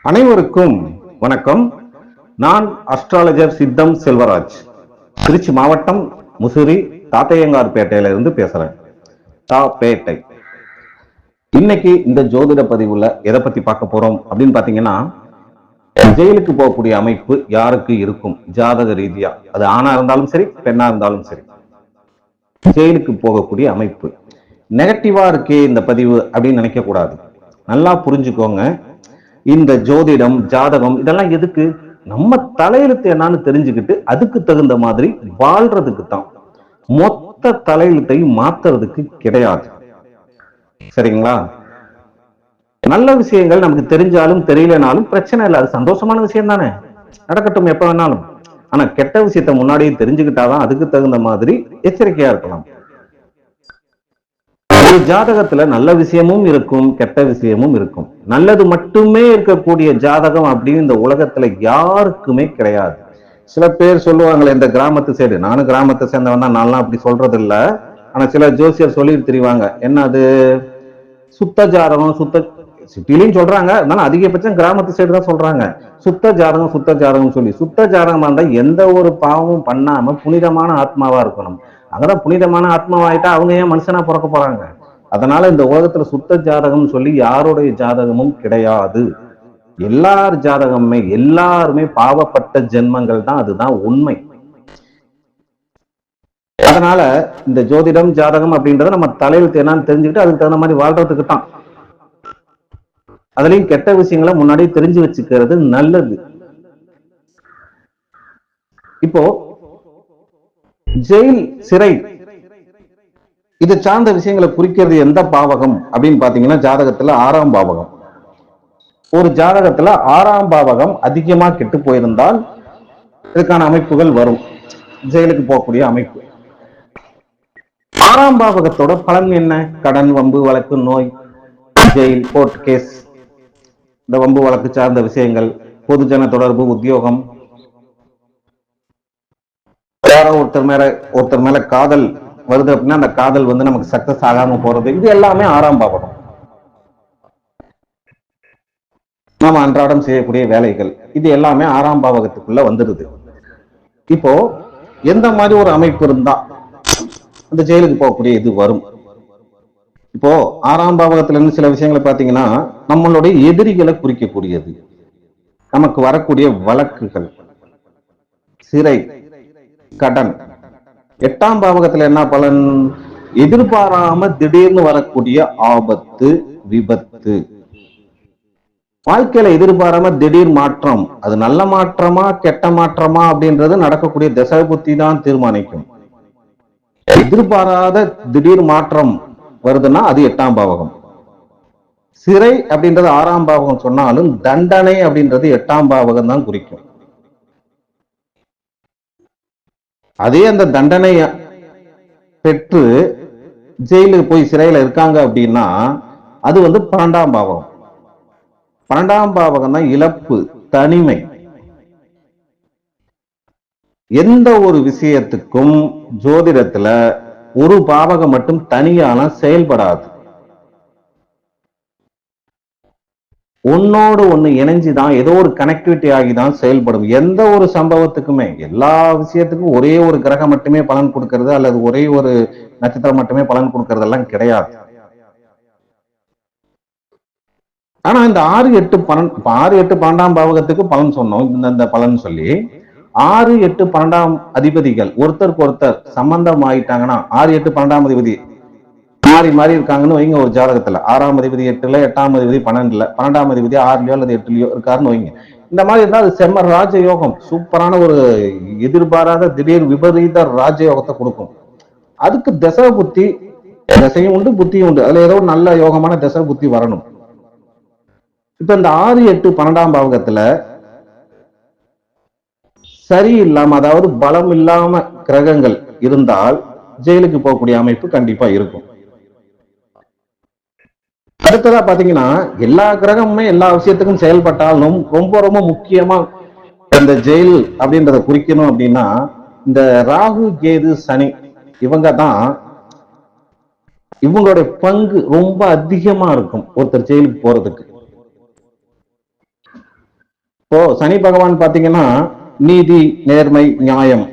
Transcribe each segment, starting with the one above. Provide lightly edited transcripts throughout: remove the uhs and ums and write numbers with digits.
அனைவருக்கும் வணக்கம். நான் அஸ்ட்ராலஜர் சித்தம் செல்வராஜ், திருச்சி மாவட்டம் முசிறி தாத்தையங்கார் பேட்டையில இருந்து பேசுறேன். பேட்டை. இன்னைக்கு இந்த ஜோதிட பதிவுல எதை பத்தி பார்க்க போறோம் அப்படின்னு பாத்தீங்கன்னா, ஜெயிலுக்கு போகக்கூடிய அமைப்பு யாருக்கு இருக்கும் ஜாதக ரீதியா, அது ஆணா இருந்தாலும் சரி பெண்ணா இருந்தாலும் சரி, ஜெயிலுக்கு போகக்கூடிய அமைப்பு நெகட்டிவா இருக்கே இந்த பதிவு அப்படின்னு நினைக்க கூடாது. நல்லா புரிஞ்சுக்கோங்க. இந்த ஜோதிடம் ஜாதகம் இதெல்லாம் எதுக்கு? நம்ம தலையெழுத்து என்னன்னு தெரிஞ்சுக்கிட்டு அதுக்கு தகுந்த மாதிரி வாழ்றதுக்கு தான். மொத்த தலையெழுத்தையும் மாத்துறதுக்கு கிடையாது. சரிங்களா? நல்ல விஷயங்கள் நமக்கு தெரிஞ்சாலும் தெரியலனாலும் பிரச்சனை இல்லை, அது சந்தோஷமான விஷயம் தானே, நடக்கட்டும் எப்ப வேணாலும். ஆனா கெட்ட விஷயத்த முன்னாடியே தெரிஞ்சுக்கிட்டாதான் அதுக்கு தகுந்த மாதிரி எச்சரிக்கையா இருக்கலாம். ஒரு ஜாதகத்துல நல்ல விஷயமும் இருக்கும், கெட்ட விஷயமும் இருக்கும். நல்லது மட்டுமே இருக்கக்கூடிய ஜாதகம் அப்படின்னு இந்த உலகத்துல யாருக்குமே கிடையாது. சில பேர் சொல்லுவாங்களே இந்த கிராமத்து சைடு, நானும் கிராமத்தை சேர்ந்தவன் தான், நான்லாம் அப்படி சொல்றது இல்ல. ஆனா சில ஜோசியர் சொல்லிட்டு தெரிவாங்க, என்ன அது சுத்த ஜாதகம், சுத்த சிட்டிலையும் சொல்றாங்க, அதனால அதிகபட்சம் கிராமத்து சைடு தான் சொல்றாங்க. சுத்த ஜாதகம் சுத்த ஜாதகம் சொல்லி, சுத்த ஜாதகமா இருந்தா எந்த ஒரு பாவமும் பண்ணாம புனிதமான ஆத்மாவா இருக்கணும். அங்கதான் புனிதமான ஆத்மாவாயிட்டா அவங்க ஏன் மனுஷனா பிறக்க போறாங்க? அதனால இந்த உலகத்துல சுத்த ஜாதகம் சொல்லி யாருடைய ஜாதகமும் கிடையாது. எல்லார் ஜாதகமுமே எல்லாருமே பாவப்பட்ட ஜென்மங்கள் தான், அதுதான் உண்மை. அதனால இந்த ஜோதிடம் ஜாதகம் அப்படின்றத நம்ம தலையெழுத்து என்னன்னு தெரிஞ்சுக்கிட்டு அதுக்கு தகுந்த மாதிரி வாழ்றதுக்கு தான். அதுலயும் கெட்ட விஷயங்களை முன்னாடி தெரிஞ்சு வச்சுக்கிறது நல்லது. இப்போ ஜெயில், சிறை இது சார்ந்த விஷயங்களை குறிக்கிறது எந்த பாவகம் அப்படின்னு பாத்தீங்கன்னா, ஜாதகத்துல 6ஆம் பாவகம். ஒரு ஜாதகத்துல 6ஆம் பாவகம் அதிகமா கெட்டு போயிருந்தால் இதுக்கான அமைப்புகள் வரும், ஜெயிலுக்கு போகக்கூடிய அமைப்பு. 6ஆம் பாவகத்தோட பலன் என்ன? கடன், வம்பு வழக்கு, நோய், ஜெயில், கோர்ட் கேஸ், இந்த வம்பு வழக்கு சார்ந்த விஷயங்கள், பொதுஜன தொடர்பு, உத்தியோகம், யாரோ ஒருத்தர் மேல காதல் வருது அப்படின்னா அந்த காதல் நமக்கு சக்சஸ் ஆகாம போறது, இது எல்லாமே 6ஆம் பாவகம். நாம அன்றாடம் செய்யக்கூடிய வேலைகள் இது எல்லாமே 6ஆம் பாவகத்துக்குள்ள வந்துடுது. இப்போ எந்த மாதிரி ஒரு அமைப்பு இருந்தா அந்த ஜெயிலுக்கு போகக்கூடிய இது வரும்? இப்போ 6ஆம் பாவகத்துல இருந்து சில விஷயங்களை பாத்தீங்கன்னா, நம்மளுடைய எதிரிகளை குறிக்கக்கூடியது, நமக்கு வரக்கூடிய வழக்குகள், சிறை, கடன். 8ஆம் பாவகத்துல என்ன பலன்? எதிர்பாராம திடீர்னு வரக்கூடிய ஆபத்து, விபத்து. வாழ்க்கையில எதிர்பாராம திடீர் மாற்றம், அது நல்ல மாற்றமா கெட்ட மாற்றமா அப்படின்றது நடக்கக்கூடிய திசை புத்தி தான் தீர்மானிக்கும். எதிர்பாராத திடீர் மாற்றம் வருதுன்னா அது 8ஆம் பாவகம். சிறை அப்படின்றது 6ஆம் பாவகம் சொன்னாலும் தண்டனை அப்படின்றது 8ஆம் பாவகம் தான் குறிக்கும். அதே அந்த தண்டனை பெற்று ஜெயிலுக்கு போய் சிறையில இருக்காங்க அப்படின்னா அது 12ஆம் பாவகம். 12ஆம் பாவகம் தான் இழப்பு, தனிமை. எந்த ஒரு விஷயத்துக்கும் ஜோதிடத்துல ஒரு பாவகம் மட்டும் தனியால செயல்படாது, ஒன்னோடு ஒண்ணு இணைஞ்சுதான், ஏதோ ஒரு கனெக்டிவிட்டி ஆகிதான் செயல்படும். எந்த ஒரு சம்பவத்துக்குமே எல்லா விஷயத்துக்கும் ஒரே ஒரு கிரகம் மட்டுமே பலன் கொடுக்கிறது அல்லது ஒரே ஒரு நட்சத்திரம் மட்டுமே பலன் கொடுக்கறது எல்லாம் கிடையாது. ஆனா இந்த 6, 8, 12ஆம் பாவகத்துக்கு பலன் சொன்னோம். இந்த பலன் சொல்லி 6, 8, 12ஆம் அதிபதிகள் ஒருத்தருக்கு ஒருத்தர் சம்பந்தம் ஆயிட்டாங்கன்னா, 6, 8, 12ஆம் அதிபதி மாறி மாறி இருக்காங்கன்னு வைங்க. ஒரு ஜாதகத்துல 6ஆம் அதிபதி 8ல, 8ஆம் அதிபதி 12ல, 12ஆம் அதிபதி 6லயோ அல்லது 8லயோ இருக்காருன்னு வைங்க. இந்த மாதிரி இருந்தா அது செம்ம ராஜயோகம், சூப்பரான ஒரு எதிர்பாராத திடீர் விபரீத ராஜயோகத்தை கொடுக்கும். அதுக்கு தசை புத்தி, தசையும் உண்டு புத்தியும் உண்டு, அதுல ஏதோ ஒரு நல்ல யோகமான தசை புத்தி வரணும். இப்ப இந்த 6, 8, 12ஆம் பாவகத்துல சரி இல்லாம, அதாவது பலம் இல்லாம கிரகங்கள் இருந்தால் ஜெயிலுக்கு போகக்கூடிய அமைப்பு கண்டிப்பா இருக்கும். அடுத்ததா பாத்தீங்கன்னா, எல்லா கிரகமுமே எல்லா விஷயத்துக்கும் செயல்பட்டாலும் ரொம்ப ரொம்ப முக்கியமா இந்த ஜெயில் அப்படின்றத குறிக்கணும் அப்படின்னா, இந்த ராகு, கேது, சனி இவங்க தான், இவங்களுடைய பங்கு ரொம்ப அதிகமா இருக்கும் ஒருத்தர் ஜெயிலுக்கு போறதுக்கு. இப்போ சனி பகவான் பாத்தீங்கன்னா நீதி, நேர்மை, நியாயம்.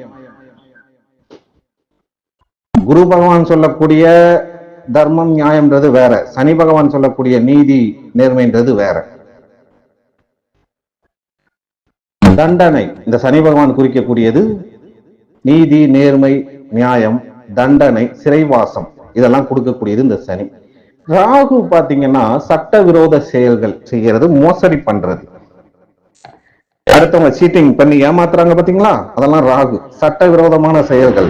குரு பகவான் சொல்லக்கூடிய தர்மம், நியாயம்ன்றது வேற. சனி பகவான் சொல்லக்கூடிய நீதி, நேர்மைன்றது வேற. தண்டனை, இந்த சனி பகவான் குறிக்கக்கூடியது நீதி, நேர்மை, நியாயம், தண்டனை, சிறைவாசம், இதெல்லாம் கொடுக்கக்கூடியது இந்த சனி. ராகு பாத்தீங்கன்னா சட்டவிரோத செயல்கள் செய்யறது, மோசடி பண்றது, அடுத்தவங்க சீட்டிங் பண்ணி ஏமாத்துறாங்க பாத்தீங்களா, அதெல்லாம் ராகு. சட்டவிரோதமான செயல்கள்,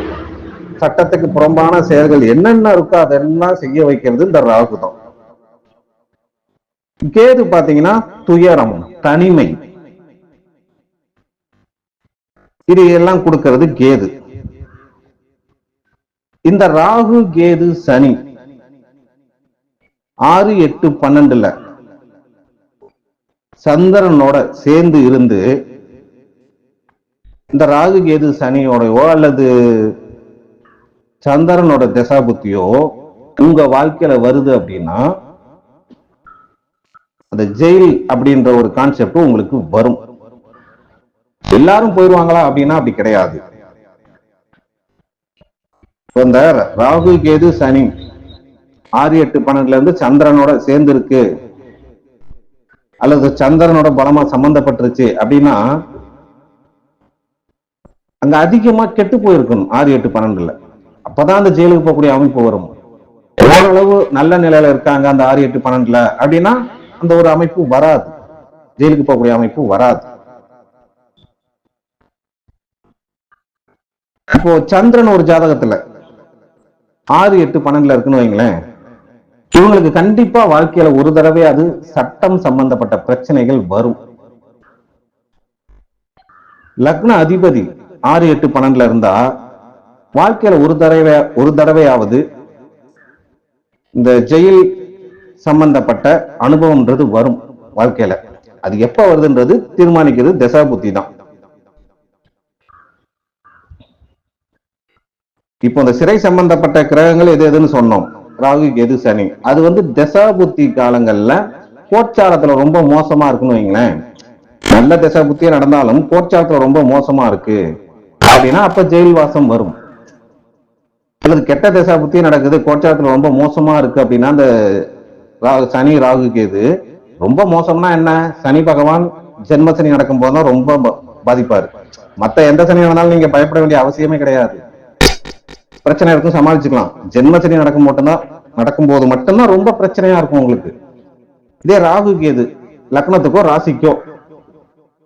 சட்டத்துக்கு புறம்பான செயல்கள் என்னென்ன இருக்கோ அதெல்லாம் செய்ய வைக்கிறது இந்த ராகு தான். கேது பாத்தீங்கன்னா துயரம், தனிமை, இது எல்லாம் கொடுக்கிறது கேது. இந்த ராகு, கேது, சனி 6, 8, 12 சந்திரனோட சேர்ந்து இருந்து இந்த ராகு, கேது, சனியோடையோ அல்லது சந்திரனோட தசாபுத்தியோ உங்க வாழ்க்கையில வருது அப்படின்னா அந்த ஜெயில் அப்படின்ற ஒரு கான்செப்ட் உங்களுக்கு வரும். எல்லாரும் போயிடுவாங்களா அப்படின்னா அப்படி கிடையாது. இந்த ராகு, கேது, சனி 6, 8, 12 இருந்து சந்திரனோட சேர்ந்து இருக்கு அல்லது சந்திரனோட பலமா சம்பந்தப்பட்டுருச்சு அப்படின்னா அங்க அதிகமா கெட்டு போயிருக்கணும் 6, 8, 12. அப்பதான் அந்த ஜெயிலுக்கு போகக்கூடிய அமைப்பு வரும். ஓரளவு நல்ல நிலையில இருக்காங்க அந்த 6, 8, 12 அப்படின்னா அந்த ஒரு அமைப்பு வராது, ஜெயிலுக்கு போகக்கூடிய அமைப்பு வராது. இப்போ சந்திரன் ஒரு ஜாதகத்துல 6, 8, 12 இருக்குன்னு வைங்களேன், இவங்களுக்கு கண்டிப்பா வாழ்க்கையில ஒரு தடவை அது சட்டம் சம்பந்தப்பட்ட பிரச்சனைகள் வரும். லக்ன அதிபதி 6, 8, 12 இருந்தா வாழ்க்கையில ஒரு தடவையாவது இந்த ஜெயில் சம்பந்தப்பட்ட அனுபவம்ன்றது வரும் வாழ்க்கையில. அது எப்ப வருதுன்றது தீர்மானிக்கிறது தசா புத்தி தான். இப்போ இந்த சிறை சம்பந்தப்பட்ட கிரகங்கள் எது எதுன்னு சொன்னோம், ராகு, கேது, சனி. அது தசா புத்தி காலங்கள்ல கோச்சாரத்துல ரொம்ப மோசமா இருக்குன்னு வைங்களேன். நல்ல தசா புத்தியே நடந்தாலும் கோச்சாரத்துல ரொம்ப மோசமா இருக்கு அப்படின்னா அப்ப ஜெயில் வாசம் வரும். அல்லது கெட்ட தசா புத்தியே நடக்குது, கோச்சாரத்துல ரொம்ப மோசமா இருக்கு அப்படின்னா அந்த சனி, ராகு, கேது ரொம்ப மோசம்னா என்ன, சனி பகவான் ஜென்ம சனி நடக்கும் போதுதான் ரொம்ப பாதிப்பாரு. மத்த எந்த சனி நடந்தாலும் நீங்க பயப்பட வேண்டிய அவசியமே கிடையாது, பிரச்சனை இருக்கும், சமாளிச்சுக்கலாம். ஜென்மசனி நடக்கும்போது மட்டும்தான் ரொம்ப பிரச்சனையா இருக்கும் உங்களுக்கு. இதே ராகு, கேது லக்னத்துக்கோ ராசிக்கோ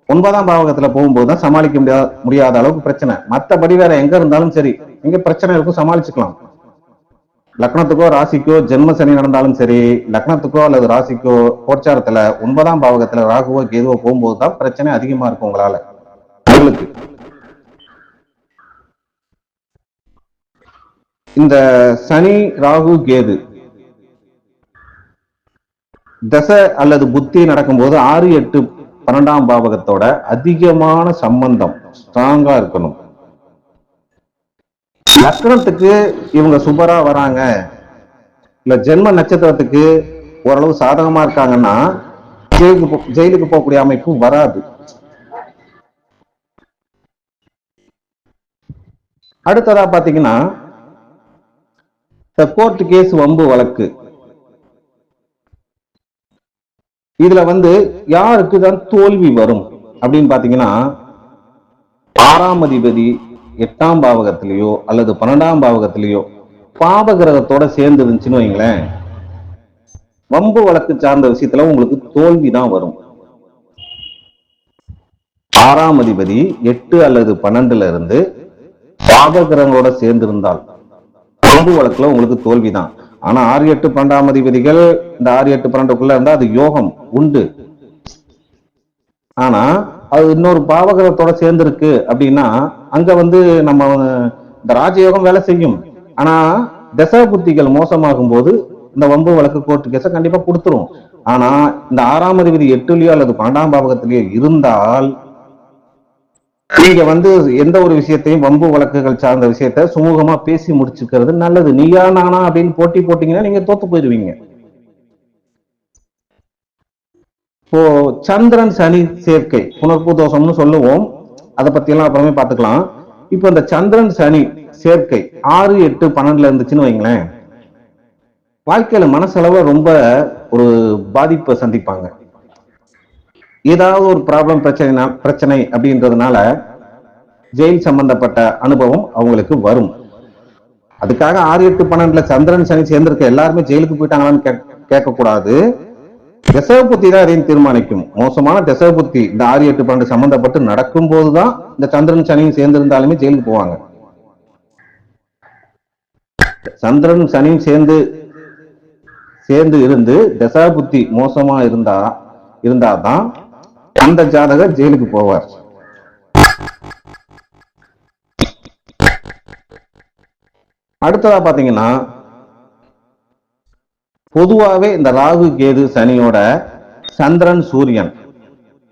9ஆம் பாவகத்துல போகும்போதுதான் சமாளிக்க முடியாத அளவுக்கு பிரச்சனை. மற்றபடி வேற எங்க இருந்தாலும் சரி, எங்க பிரச்சனை இருக்கும், சமாளிச்சுக்கலாம். லக்னத்துக்கோ ராசிக்கோ ஜென்மசனி நடந்தாலும் சரி, லக்னத்துக்கோ அல்லது ராசிக்கோ கோச்சாரத்துல 9ஆம் பாவகத்துல ராகுவோ கேதுவோ போகும்போதுதான் பிரச்சனை அதிகமா இருக்கும் உங்களால உங்களுக்கு. இந்த சனி, ராகு, கேது தசை அல்லது புத்தி நடக்கும்போது 6, 8, 12ஆம் பாவகத்தோட அதிகமான சம்பந்தம் ஸ்ட்ராங்கா இருக்கணும். லக்னத்துக்கு இவங்க சுபரா வராங்க, இல்ல ஜென்ம நட்சத்திரத்துக்கு ஓரளவு சாதகமா இருக்காங்கன்னா ஜெயிலுக்கு போகக்கூடிய அமைப்பு வராது. அடுத்ததா பாத்தீங்கன்னா கோர்ட் கேஸ், வம்பு வழக்கு, இதுல யாருக்கு தான் தோல்வி வரும் அப்படின்னு பாத்தீங்கன்னா 6ஆம் அதிபதி 8ஆம் பாவகத்திலேயோ அல்லது 12ஆம் பாவகத்திலேயோ பாப கிரகத்தோட சேர்ந்து இருந்துச்சுன்னு வைங்களேன், வம்பு வழக்கு சார்ந்த விஷயத்துல உங்களுக்கு தோல்வி தான் வரும். 6ஆம் அதிபதி 8 அல்லது 12ல இருந்து பாப கிரகங்களோட சேர்ந்து இருந்தால் வம்பு வழக்குல உங்களுக்கு தோல்விதான். ஆனா 6, 8, 12ஆம் அதிபதிகள் இந்த 6, 8, 12க்குள்ள இருந்தா அது யோகம் உண்டு. ஆனா அது இன்னொரு பாவகிரகத்தோட சேர்ந்து இருக்கு அப்படின்னா அங்க நம்ம இந்த ராஜயோகம் வேலை செய்யும். ஆனா தசா புத்திகள் மோசமாகும் போது இந்த வம்பு வழக்கு கோர்ட்டு கேஸ கண்டிப்பா கொடுத்துரும். ஆனா இந்த 6ஆம் அதிபதி 8லயோ அல்லது 12ஆம் பாவகத்திலேயோ இருந்தால் நீங்க எந்த ஒரு விஷயத்தையும் வம்பு வழக்குகள் சார்ந்த விஷயத்த சுமூகமா பேசி முடிச்சுக்கிறது நல்லது. நீயா நானா அப்படின்னு போட்டி போட்டீங்கன்னா நீங்க தோத்து போயிருவீங்க. இப்போ சந்திரன் சனி சேர்க்கை புனர்பூ தோஷம்னு சொல்லுவோம், அதை பத்தி எல்லாம் அப்புறமே பார்த்துக்கலாம். இப்போ இந்த சந்திரன் சனி சேர்க்கை 6, 8, 12 இருந்துச்சுன்னு வைங்களேன், வாழ்க்கையில மனசளவு ரொம்ப ஒரு பாதிப்பை சந்திப்பாங்க. ஏதாவது ஒரு ப்ராப்ளம் பிரச்சனை அப்படின்றதுனால ஜெயில் சம்பந்தப்பட்ட அனுபவம் அவங்களுக்கு வரும். அதுக்காக 6, 8, 12 சந்திரன் சனி சேர்ந்திருக்க எல்லாருமே ஜெயிலுக்கு போயிட்டாங்களான்னு கேட்கக்கூடாது. திசை புத்தி தான் இதையும் தீர்மானிக்கும். மோசமான திசை புத்தி இந்த 6, 8, 12 சம்பந்தப்பட்டு நடக்கும் போதுதான் இந்த சந்திரன் சனியும் சேர்ந்து இருந்தாலுமே ஜெயிலுக்கு போவாங்க. சந்திரன் சனியும் சேர்ந்து இருந்து திசா புத்தி மோசமா இருந்தாதான் அந்த ஜாதகர் ஜெயிலுக்கு போவார். அடுத்ததா பாத்தீங்கன்னா, பொதுவாகவே இந்த ராகு கேது சனியோட சந்திரன் சூரியன்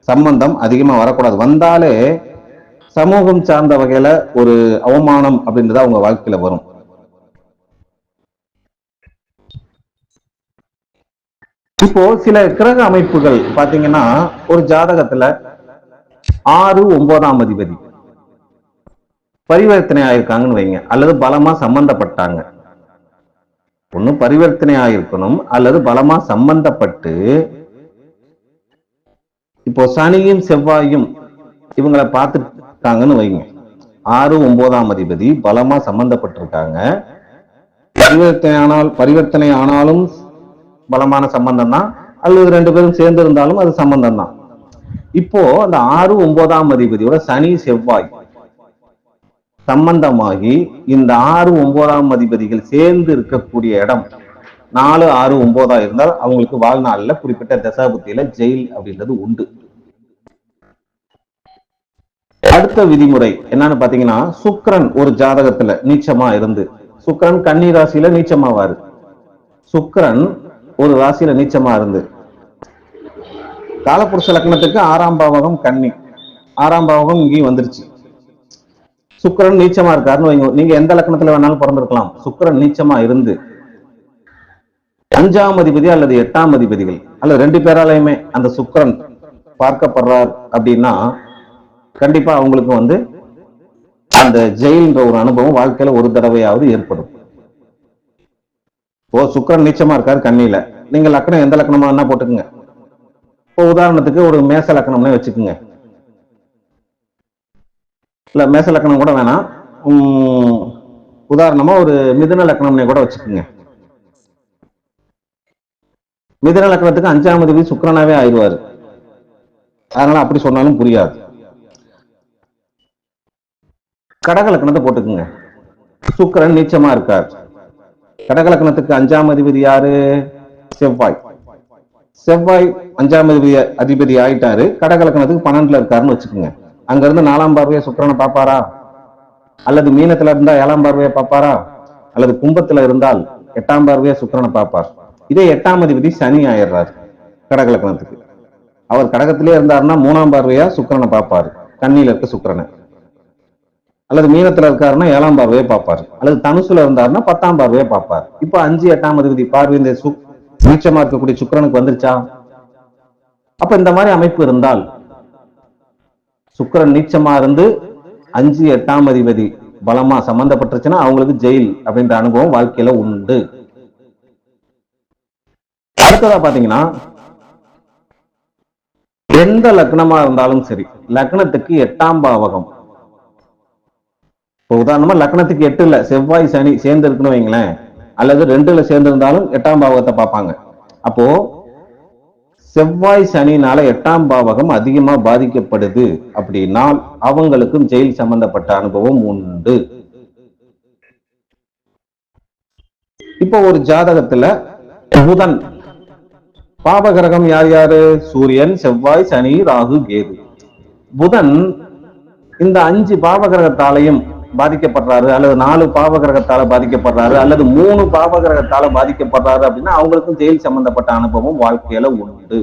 சம்பந்தம் அதிகமா வரக்கூடாது. வந்தாலே சமூகம் சார்ந்த வகையில ஒரு அவமானம் அப்படின்றது அவங்க வாழ்க்கையில வரும். இப்போ சில கிரக அமைப்புகள் பாத்தீங்கன்னா, ஒரு ஜாதகத்துல 6, 9ஆம் அதிபதி பரிவர்த்தனை ஆயிருக்காங்கன்னு வைங்க, அல்லது பலமா சம்பந்தப்பட்டாங்க. ஒண்ணு பரிவர்த்தனை ஆயிருக்கணும் அல்லது பலமா சம்பந்தப்பட்டு, இப்போ சனியும் செவ்வாயும் இவங்களை பார்த்துட்டாங்கன்னு வைங்க, 6, 9ஆம் அதிபதி பலமா சம்பந்தப்பட்டிருக்காங்க. பரிவர்த்தனை ஆனாலும் பலமான சம்பந்தம் தான், அல்லது 2 பேரும் சேர்ந்து இருந்தாலும் அது சம்பந்தம் தான். இப்போ அந்த 6, 9ஆம் அதிபதியோட சனி செவ்வாய் சம்பந்தமாகி இந்த 6, 9ஆம் அதிபதிகள் சேர்ந்து இருக்கக்கூடிய இடம் 4, 6, 9 இருந்தால் அவங்களுக்கு வாழ்நாள்ல குறிப்பிட்ட தசாபுத்தியில ஜெயில் அப்படின்றது உண்டு. அடுத்த விதிமுறை என்னன்னு பாத்தீங்கன்னா, சுக்கிரன் ஒரு ஜாதகத்துல நீச்சமா இருந்து, சுக்கிரன் கன்னி ராசியில நீச்சமாவாரு. சுக்கிரன் ஒரு ராசியில நீச்சமா இருந்து காலபுருஷ லக்னத்துக்கு 6ஆம் பாவகம் கன்னி, 6ஆம் பாவகம் இங்கேயும் வந்துருச்சு. சுக்கிரன் நீச்சமா இருக்காருன்னு வைங்க, நீங்க எந்த லக்னத்துல வேணாலும் பிறந்திருக்கலாம். சுக்கிரன் நீச்சமா இருந்து 5ஆம் அதிபதி அல்லது 8ஆம் அதிபதிகள் அல்லது 2 பேராலையுமே அந்த சுக்கிரன் பார்க்கப்படுறார் அப்படின்னா கண்டிப்பா அவங்களுக்கு அந்த ஜெயில்ன்ற ஒரு அனுபவம் வாழ்க்கையில ஒரு தடவையாவது ஏற்படும். ஓ, சுக்கிரன் நீச்சமா இருக்காரு கன்னியில, நீங்க லக்னம் எந்த லக்னமா என்ன போட்டுக்குங்க. இப்போ உதாரணத்துக்கு ஒரு மேச லக்னம்னே வச்சுக்குங்க, இல்ல மேச லக்னம் கூட வேணாம், உதாரணமா ஒரு மிதுன லக்னம்னே கூட வச்சுக்குங்க. மிதுன லக்னத்துக்கு 5ஆம் அதிபதி சுக்கிரனாவே ஆயிடுவாரு. அதனால அப்படி சொன்னாலும் புரியாது. கடக லக்னத்தை போட்டுக்குங்க, சுக்கிரன் நீச்சமா இருக்கார். கடக லக்னத்துக்கு 5ஆம் அதிபதி யாரு? செவ்வாய். செவ்வாய் 5ஆம் அதிபதி ஆயிட்டாரு, கடக லக்னத்துக்கு 12ல இருக்காருன்னு வச்சுக்கோங்க. அங்க இருந்து 4ஆம் பார்வையை சுக்கிரனை பாப்பாரா, அல்லது மீனத்துல இருந்தா 7ஆம் பார்வையை பாப்பாரா, அல்லது கும்பத்துல இருந்தால் 8ஆம் பார்வையை சுக்கிரனை பாப்பார். இதே 8ஆம் அதிபதி சனி ஆயிடுறாரு கடக லக்னத்துக்கு, அவர் கடகத்திலே இருந்தாருன்னா 3ஆம் பார்வையா சுக்கிரனை பாப்பாரு, கன்னியில இருக்க சுக்கிரனை. அல்லது மீனத்துல இருக்காருன்னா 7ஆம் பார்வையை பார்ப்பாரு, அல்லது தனுசுல இருந்தாருன்னா 10ஆம் பார்வையை பார்ப்பார். இப்ப 5, 8ஆம் அதிபதி பார்வை இந்த நீச்சமா இருக்கக்கூடிய சுக்கிரனுக்கு வந்துருச்சா? அப்ப இந்த மாதிரி அமைப்பு இருந்தால், சுக்கிரன் நீச்சமா இருந்து 5, 8ஆம் அதிபதி பலமா சம்பந்தப்பட்டுருச்சுன்னா அவங்களுக்கு ஜெயில் அப்படின்ற அனுபவம் வாழ்க்கையில உண்டு. அடுத்ததா பாத்தீங்கன்னா, எந்த லக்னமா இருந்தாலும் சரி, லக்னத்துக்கு 8ஆம் பாவகம், உதாரணமா லக்னத்துக்கு 8ல செவ்வாய் சனி சேர்ந்து இருக்குன்னு வைங்களேன், அல்லது 2ல சேர்ந்து இருந்தாலும் 8ஆம் பாவகத்தை பார்ப்பாங்க. அப்போ செவ்வாய் சனினால 8ஆம் பாவகம் அதிகமா பாதிக்கப்படுது அப்படின்னா அவங்களுக்கும் ஜெயில் சம்பந்தப்பட்ட அனுபவம் உண்டு. இப்போ ஒரு ஜாதகத்துல புதன் பாவகிரகம் யார் யாரு? சூரியன், செவ்வாய், சனி, ராகு, கேது. புதன் இந்த 5 பாவகிரகத்தாலையும் பாதிக்கப்படுறாரு, அல்லது 4 பாவகிரகத்தால பாதிக்கப்படுறாரு, அல்லது 3 பாவகிரகத்தால பாதிக்கப்படுறாரு அப்படின்னா அவங்களுக்கும் ஜெயில் சம்பந்தப்பட்ட அனுபவம் வாழ்க்கையில உண்டு.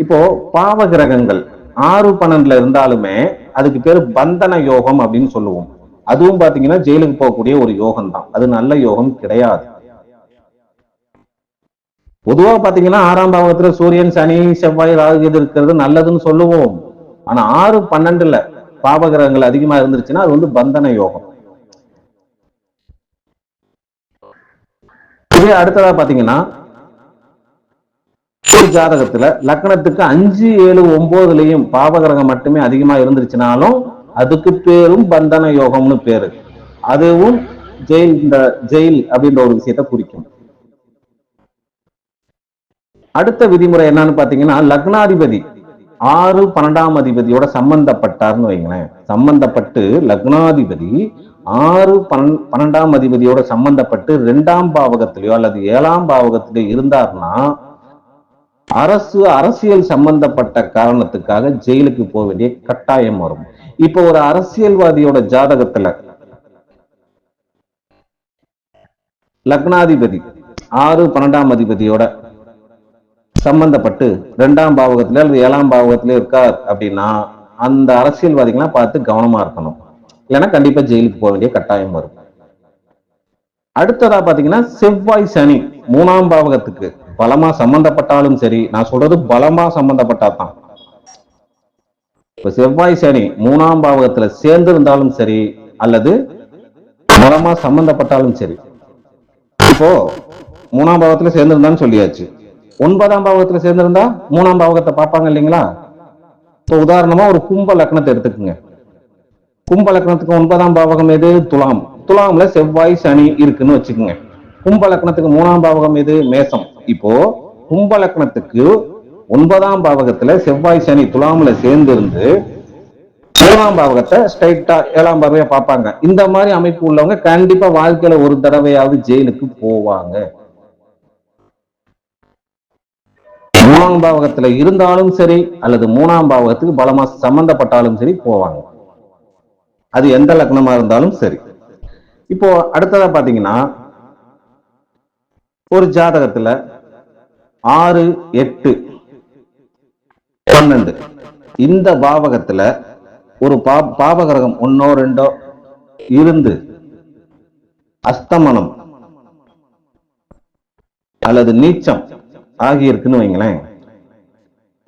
இப்போ பாவகிரகங்கள் 6, 12ல இருந்தாலுமே அதுக்கு பேரு பந்தன யோகம் அப்படின்னு சொல்லுவோம். அதுவும் பாத்தீங்கன்னா ஜெயிலுக்கு போகக்கூடிய ஒரு யோகம் தான், அது நல்ல யோகம் கிடையாது. பொதுவா பாத்தீங்கன்னா 6ஆம் பாவகத்துல சூரியன், சனி, செவ்வாய், ராகு இது இருக்கிறது நல்லதுன்னு சொல்லுவோம். ஆனா 6, 12ல பாவகிரகங்கள் அதிகமா இருந்துருச்சுன்னா அது வந்து பந்தன யோகம். இதே அடுத்ததா பாத்தீங்கன்னா ஒரு ஜாதகத்துல லக்னத்துக்கு 5, 7, 9லயும் பாவகிரகம் மட்டுமே அதிகமா இருந்துருச்சுனாலும் அதுக்கு பேரும் பந்தன யோகம்னு பேரு. அதுவும் ஜெயில் அப்படின்ற ஒரு விஷயத்தை குறிக்கும். அடுத்த விதிமுறை என்னன்னு பாத்தீங்கன்னா லக்னாதிபதி 6, 12ஆம் அதிபதியோட சம்பந்தப்பட்டார்னு வைங்களேன். சம்பந்தப்பட்டு லக்னாதிபதி 6, 12ஆம் அதிபதியோட சம்பந்தப்பட்டு 2ஆம் பாவகத்திலேயோ அல்லது 7ஆம் பாவகத்திலேயோ இருந்தார்னா அரசியல் சம்பந்தப்பட்ட காரணத்துக்காக ஜெயிலுக்கு போக வேண்டிய கட்டாயம் வரும். இப்போ ஒரு அரசியல்வாதியோட ஜாதகத்துல லக்னாதிபதி 6, 12ஆம் அதிபதியோட சம்பந்தப்பட்டு 2ஆம் பாவகத்திலே அல்லது 7ஆம் பாவகத்திலே இருக்கார் அப்படின்னா அந்த அரசியல்வாதிகள்லாம் பார்த்து கவனமா இருக்கணும். இல்லைன்னா கண்டிப்பா ஜெயிலுக்கு போக வேண்டிய கட்டாயம் வரும். அடுத்ததா பாத்தீங்கன்னா செவ்வாய், சனி 3ஆம் பாவகத்துக்கு பலமா சம்பந்தப்பட்டாலும் சரி, நான் சொல்றது பலமா சம்பந்தப்பட்டாதான். இப்ப செவ்வாய், சனி 3ஆம் பாவகத்துல சேர்ந்து இருந்தாலும் சரி அல்லது பலமா சம்பந்தப்பட்டாலும் சரி. இப்போ 3ஆம் பாவத்துல சேர்ந்திருந்தான்னு சொல்லியாச்சு. 9ஆம் பாவகத்துல சேர்ந்திருந்தா 3ஆம் பாவகத்தை பார்ப்பாங்க இல்லைங்களா? இப்போ உதாரணமா ஒரு கும்ப லக்னத்தை எடுத்துக்குங்க. கும்ப லக்னத்துக்கு 9ஆம் பாவகம் எது? துலாம். துலாம்ல செவ்வாய், சனி இருக்குன்னு வச்சுக்கோங்க. கும்ப லக்னத்துக்கு 3ஆம் பாவகம் எது? மேசம். இப்போ கும்ப லக்னத்துக்கு 9ஆம் பாவகத்துல செவ்வாய், சனி துலாம்ல சேர்ந்து இருந்து 7ஆம் பாவகத்தை ஸ்ட்ரைட்டா 7ஆம் பாவகையா பார்ப்பாங்க. இந்த மாதிரி அமைப்பு உள்ளவங்க கண்டிப்பா வாழ்க்கையில ஒரு தடவையாவது ஜெயிலுக்கு போவாங்க. 3ஆம் பாவகத்துல இருந்தாலும் சரி அல்லது 3ஆம் பாவகத்துக்கு பலமா சம்பந்தப்பட்டாலும் சரி போவாங்க. அது எந்த லக்னமா இருந்தாலும் சரி. இப்போ அடுத்ததா பாத்தீங்கன்னா ஒரு ஜாதகத்துல 6, 8, 12 இந்த பாவகத்துல ஒரு பாவகிரகம் 1, 2 இருந்து அஸ்தமனம் அல்லது நீச்சம் ஆகியிருக்குன்னு வைங்களேன்.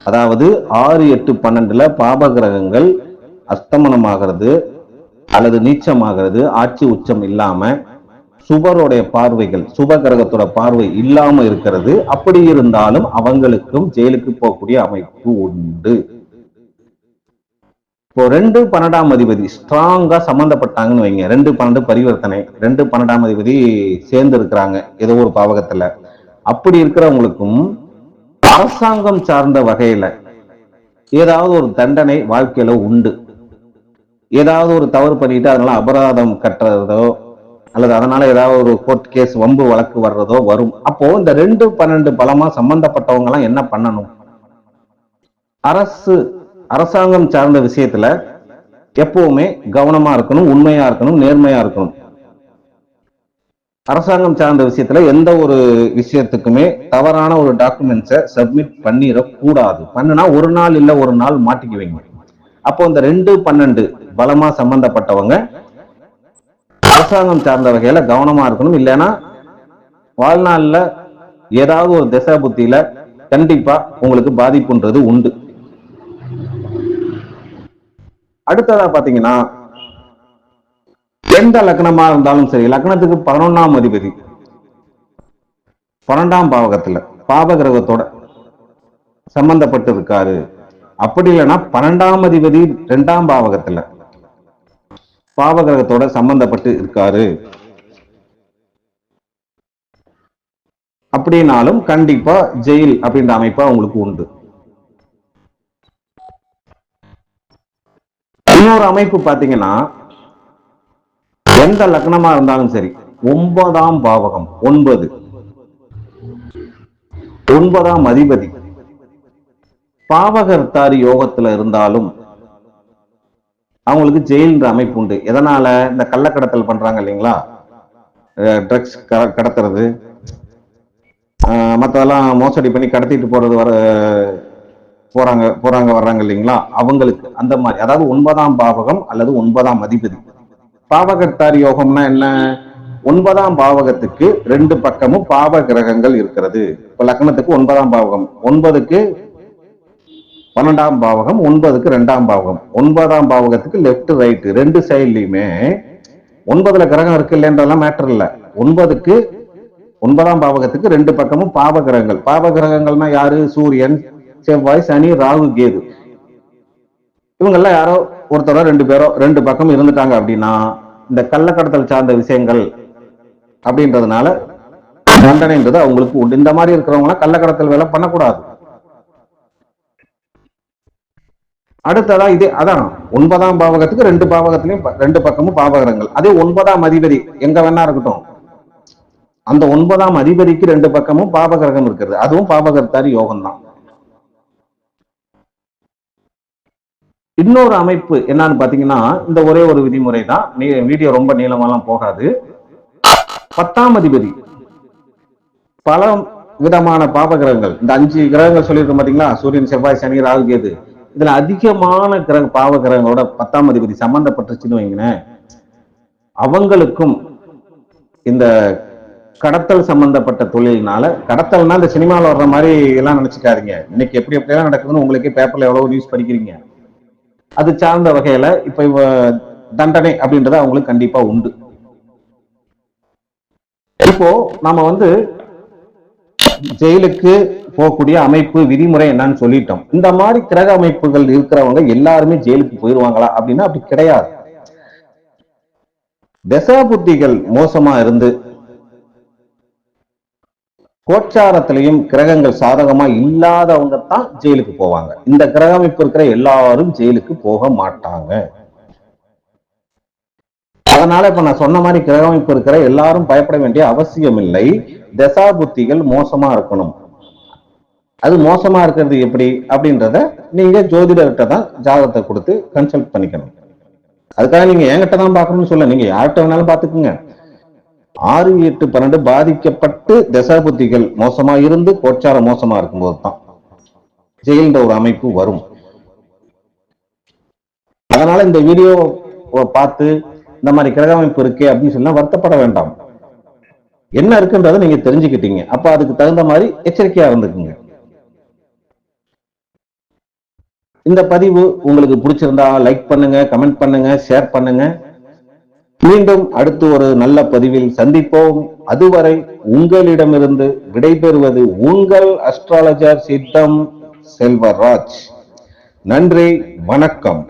அதாவது 6, 8, 12ல பாவகிரகங்கள் அஸ்தமனம் ஆகிறது அல்லது நீச்சம் ஆகிறது, ஆட்சி உச்சம் இல்லாம சுபருடைய பார்வைகள், சுப கிரகத்தோட பார்வை இல்லாம இருக்கிறது. அப்படி இருந்தாலும் அவங்களுக்கும் ஜெயிலுக்கு போகக்கூடிய அமைப்பு உண்டு. இப்போ 2, 12ஆம் அதிபதி ஸ்ட்ராங்கா சம்பந்தப்பட்டாங்கன்னு வைங்க. 2, 12 பரிவர்த்தனை, 2, 12ஆம் அதிபதி சேர்ந்து இருக்கிறாங்க ஏதோ ஒரு பாவகத்துல. அப்படி இருக்கிறவங்களுக்கும் அரசாங்கம் சார்ந்த வகையில ஏதாவது ஒரு தண்டனை வாழ்க்கையில உண்டு. ஏதாவது ஒரு தவறு பண்ணிட்டு அதனால அபராதம் கட்டுறதோ அல்லது அதனால ஏதாவது ஒரு கோர்ட் கேஸ் வம்பு வழக்கு வர்றதோ வரும். அப்போ இந்த 2, 12 பலமா சம்பந்தப்பட்டவங்க எல்லாம் என்ன பண்ணணும்? அரசாங்கம் சார்ந்த விஷயத்துல எப்பவுமே கவனமா இருக்கணும், உண்மையா இருக்கணும், நேர்மையா இருக்கணும். அரசாங்கம் சார்ந்த விஷயத்துல எந்த ஒரு விஷயத்துக்குமே தவறான ஒரு டாக்குமெண்ட்ஸை சப்மிட் பண்ணிடக்கூடாது. பண்ணுனா ஒரு நாள் இல்ல ஒரு நாள் மாட்டிக்குவீங்க. அப்போ இந்த 2, 12 பலமா சம்பந்தப்பட்டவங்க அரசாங்கம் சார்ந்த வகையில கவனமா இருக்கணும். இல்லைன்னா வாழ்நாள்ல ஏதாவது ஒரு திசை புத்தியில கண்டிப்பா உங்களுக்கு பாதிப்புன்றது உண்டு. அடுத்ததா பாத்தீங்கன்னா எந்த லக்னமா இருந்தாலும் சரி, லக்னத்துக்கு 11ஆம் அதிபதி 12ஆம் பாவகத்துல பாவகிரகத்தோட சம்பந்தப்பட்டு இருக்காரு. அப்படி இல்லைன்னா 12ஆம் அதிபதி 2ஆம் பாவகத்துல பாவகிரகத்தோட சம்பந்தப்பட்டு இருக்காரு அப்படின்னாலும் கண்டிப்பா ஜெயில் அப்படின்ற அமைப்பு அவங்களுக்கு உண்டு. இன்னொரு அமைப்பு பாத்தீங்கன்னா எந்த லக்னமா இருந்தாலும் சரி, 9ஆம் பாவகம் 9ஆம் அதிபதி பாவகர்த்தாரி யோகத்துல இருந்தாலும் அவங்களுக்கு ஜெயில்ன்ற அமைப்பு உண்டு. எதனால? இந்த கள்ளக்கடத்தல் பண்றாங்க இல்லைங்களா, ட்ரக்ஸ் கடத்துறது, மற்றதெல்லாம் மோசடி பண்ணி கடத்திட்டு போறது போறாங்க வர்றாங்க இல்லைங்களா, அவங்களுக்கு அந்த மாதிரி. அதாவது 9ஆம் பாவகம் அல்லது 9ஆம் அதிபதி. பாவகர்த்தாரி யோகம்னா என்ன? 9ஆம் பாவகத்துக்கு 2 பக்கமும் பாவ கிரகங்கள் இருக்கிறது. இப்ப லக்னத்துக்கு 9ஆம் பாவகம், 9க்கு 12ஆம் பாவகம், 9க்கு 2ஆம் பாவகம். 9ஆம் பாவகத்துக்கு லெப்ட் ரைட் 2 சைட்லயுமே 9ல கிரகம் இருக்கு இல்லைன்றதெல்லாம் மேட்டர் இல்ல. 9ஆம் பாவகத்துக்கு 2 பக்கமும் பாவ கிரகங்கள். பாவ கிரகங்கள்னா யாரு? சூரியன், செவ்வாய், சனி, ராகு, கேது. இவங்கெல்லாம் யாரோ ஒருத்தரோ 2 பேரோ 2 பக்கம் இருந்துட்டாங்க அப்படின்னா இந்த கள்ளக்கடத்தல் சார்ந்த விஷயங்கள் அப்படின்றதுனால தண்டனைன்றது அவங்களுக்கு உண்டு. இந்த மாதிரி இருக்கிறவங்க கள்ளக்கடத்தல் வேலை பண்ணக்கூடாது. அடுத்ததா இதே அதான் 9ஆம் பாவகத்துக்கு 2 பாவகத்திலையும் 2 பக்கமும் பாவகரங்கள். அதே 9ஆம் அதிபதி எங்க வேணா இருக்கட்டும், அந்த 9ஆம் அதிபதிக்கு 2 பக்கமும் பாவகிரகம் இருக்கிறது. அதுவும் பாவகர்த்தாரி யோகம் தான். இன்னொரு அமைப்பு என்னன்னு பாத்தீங்கன்னா, இந்த ஒரே ஒரு விதிமுறை தான். வீடியோ ரொம்ப நீளமாலாம் போகாது. 10ஆம் அதிபதி பல விதமான பாவகிரகங்கள், இந்த 5 கிரகங்கள் சொல்லியிருக்கோம் பாத்தீங்களா, சூரியன், செவ்வாய், சனி, ராகு, கேது. இதுல அதிகமான பாவ கிரகங்களோட 10ஆம் அதிபதி சம்பந்தப்பட்டுச்சுன்னு வைங்களேன், அவங்களுக்கும் இந்த கடத்தல் சம்பந்தப்பட்ட தொழில்னால, கடத்தல்னா இந்த சினிமாவில் வர்ற மாதிரி எல்லாம் நினைச்சுக்காதீங்க. இன்னைக்கு எப்படி எப்படியெல்லாம் நடக்குதுன்னு உங்களுக்கே பேப்பர்ல எவ்வளவு நியூஸ் படிக்கிறீங்க. அது சார்ந்த வகையில இப்ப தண்டனை அப்படின்றது அவங்களுக்கு கண்டிப்பா உண்டு. இப்போ நாம ஜெயிலுக்கு போகக்கூடிய அமைப்பு விதிமுறை என்னன்னு சொல்லிட்டோம். இந்த மாதிரி கிரக அமைப்புகள் இருக்கிறவங்க எல்லாருமே ஜெயிலுக்கு போயிருவாங்களா அப்படின்னா அப்படி கிடையாது. தசா புத்திகள் மோசமா இருந்து கோச்சாரத்திலையும் கிரகங்கள் சாதகமா இல்லாதவங்க தான் ஜெயிலுக்கு போவாங்க. இந்த கிரக அமைப்பு இருக்கிற எல்லாரும் ஜெயிலுக்கு போக மாட்டாங்க. அதனால இப்ப நான் சொன்ன மாதிரி கிரக அமைப்பு இருக்கிற எல்லாரும் பயப்பட வேண்டிய அவசியம் இல்லை. தசா புத்திகள் மோசமா இருக்கணும். அது மோசமா இருக்கிறது எப்படி அப்படின்றத நீங்க ஜோதிடர்கிட்ட தான் ஜாதகத்தை கொடுத்து கன்சல்ட் பண்ணிக்கணும். அதுக்காக நீங்க என்கிட்ட தான் பார்க்கணும்னு சொல்ல, நீங்க யார்கிட்ட வேணாலும் பார்த்துக்குங்க. 6, 8, 12 பாதிக்கப்பட்டு தசாபுத்திகள் மோசமா இருந்து கோச்சாரம் மோசமா இருக்கும்போது தான் ஜெயில்ன்ற ஒரு அமைப்பு வரும். அதனால இந்த வீடியோ பார்த்து இந்த மாதிரி கிரக அமைப்பு இருக்கு அப்படின்னு சொன்னா வருத்தப்பட வேண்டாம். என்ன இருக்குன்றதை நீங்க தெரிஞ்சுக்கிட்டீங்க. அப்ப அதுக்கு தகுந்த மாதிரி எச்சரிக்கையா இருந்துக்குங்க. இந்த பதிவு உங்களுக்கு பிடிச்சிருந்தா லைக் பண்ணுங்க, கமெண்ட் பண்ணுங்க, ஷேர் பண்ணுங்க. மீண்டும் அடுத்து ஒரு நல்ல பதிவில் சந்திப்போம். அதுவரை உங்களிடமிருந்து விடைபெறுவது உங்கள் அஸ்ட்ராலஜர் சித்தம் செல்வராஜ். நன்றி, வணக்கம்.